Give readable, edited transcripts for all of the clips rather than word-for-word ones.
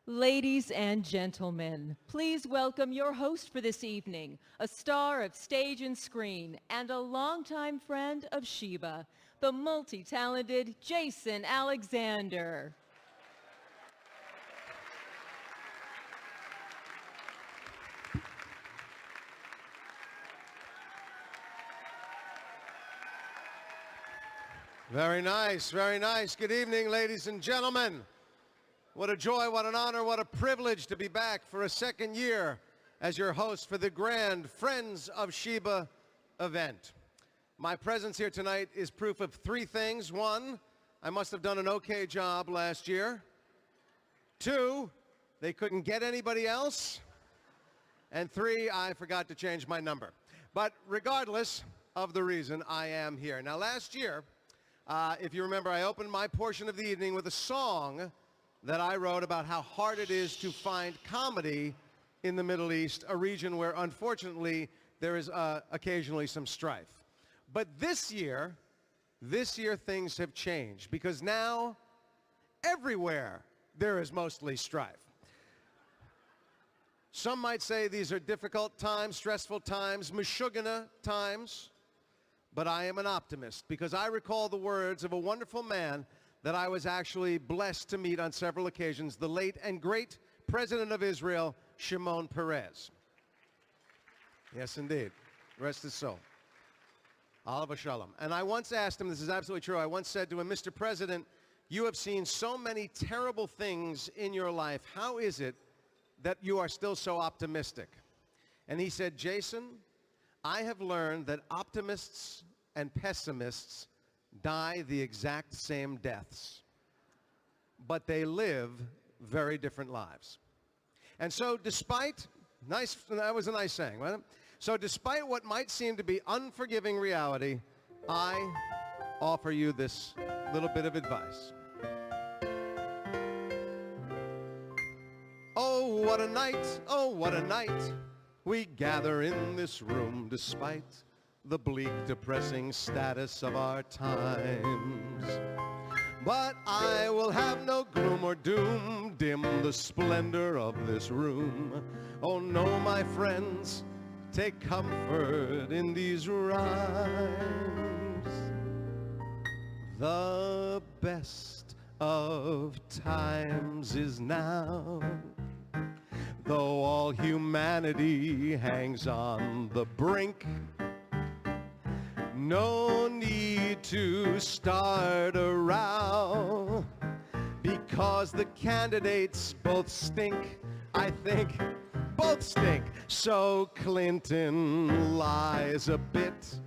Ladies and gentlemen, please welcome your host for this evening, a star of stage and screen and a longtime friend of Sheba, the multi-talented Jason Alexander. Very nice, very nice. Good evening, ladies and gentlemen. What a joy, what an honor, what a privilege to be back for a second year as your host for the grand Friends of Sheba event. My presence here tonight is proof of three things. One, I must have done an okay job last year. Two, they couldn't get anybody else. And three, I forgot to change my number. But regardless of the reason, I am here. Now last year, if you remember, I opened my portion of the evening with a song that I wrote about how hard it is to find comedy in the Middle East, a region where, unfortunately, there is occasionally some strife. But this year things have changed, because now everywhere there is mostly strife. Some might say these are difficult times, stressful times, meshugana times, but I am an optimist, because I recall the words of a wonderful man that I was actually blessed to meet on several occasions, the late and great President of Israel, Shimon Peres. Yes, indeed. Rest his soul. Alav Shalom. And I once asked him, this is absolutely true, I once said to him, Mr. President, you have seen so many terrible things in your life. How is it that you are still so optimistic? And he said, Jason, I have learned that optimists and pessimists die the exact same deaths, but they live very different lives. And so despite, that was a nice saying, wasn't it? So despite what might seem to be unforgiving reality, I offer you this little bit of advice. Oh, what a night, we gather in this room despite the bleak, depressing status of our times. But I will have no gloom or doom dim the splendor of this room. Oh no, my friends, take comfort in these rhymes. The best of times is now, though all humanity hangs on the brink. No need to start a row, because the candidates both stink. I think both stink. So Clinton lies a bit,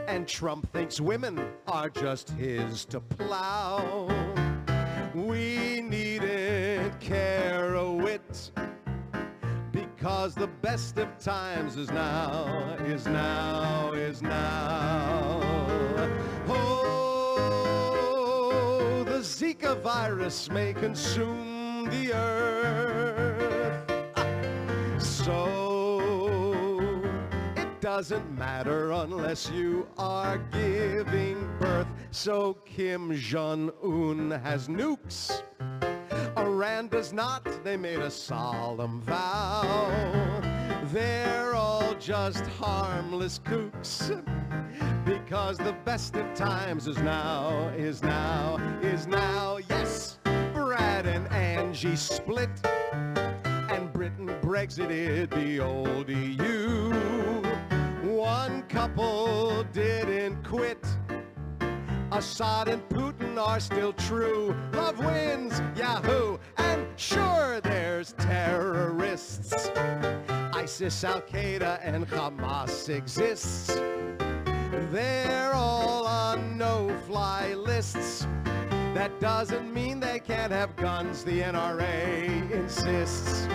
and Trump thinks women are just his to plow. We needn't care a whit, because the best of times is now, is now, is now. Oh, the Zika virus may consume the earth, so it doesn't matter unless you are giving birth. So Kim Jong-un has nukes, Iran does not, they made a solemn vow. They're all just harmless kooks, because the best of times is now, is now, is now. Yes, Brad and Angie split, and Britain Brexited the old EU. One couple didn't quit, Assad and Putin are still true. Love wins, Yahoo! And sure, there's terrorists. ISIS, Al-Qaeda, and Hamas exists. They're all on no-fly lists. That doesn't mean they can't have guns, the NRA insists.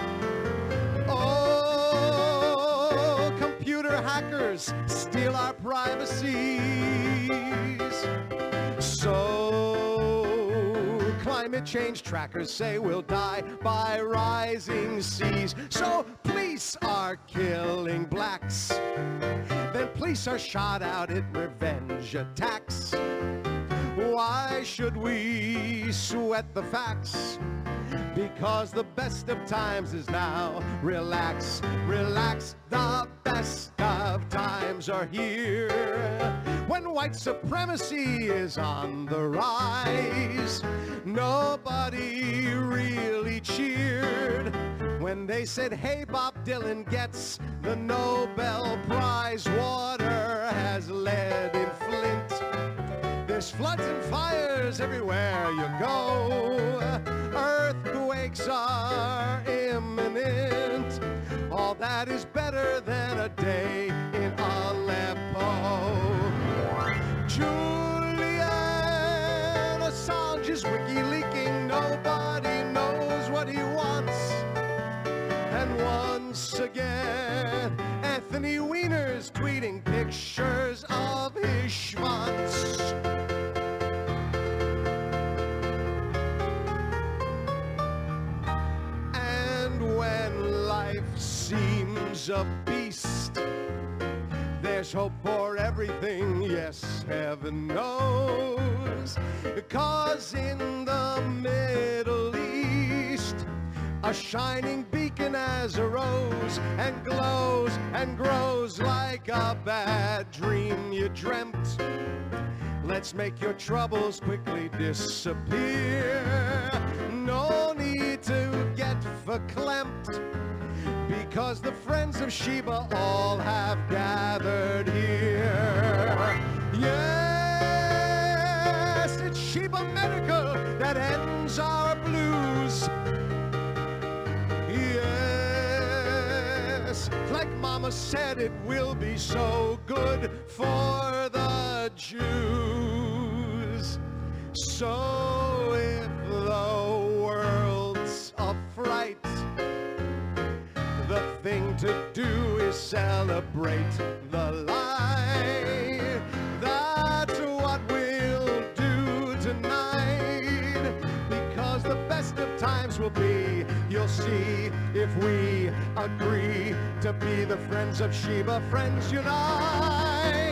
Oh, computer hackers steal our privacies. So climate change trackers say we'll die by rising seas. So police are killing blacks, then police are shot out at revenge attacks. Why should we sweat the facts? because the best of times is now. Relax, relax, the best of times are here. When white supremacy is on the rise, nobody really cheered when they said, hey, Bob Dylan gets the Nobel Prize. Water has lead in Flint. There's floods and fires everywhere you go. Earthquakes are imminent. All that is better than a day in Aleppo. Julian Assange is WikiLeaking. Nobody knows what he wants. And once again, Anthony Weiner's tweeting pictures of his schwanz. And when life seems a beast, there's hope for everything, yes, heaven knows. 'Cause in the Middle East, a shining beacon as a rose, and glows and grows like a bad dream you dreamt. Let's make your troubles quickly disappear. No need to get verklempt, because the friends of Sheba all have gathered here. Yes, it's Sheba Medical that ends our blues. Yes, like Mama said, it will be so good for the Jews. So if the world's a fright, the thing to do is celebrate the light. That's what we'll do tonight, because the best of times will be, you'll see, if we agree to be the friends of Sheba. Friends unite.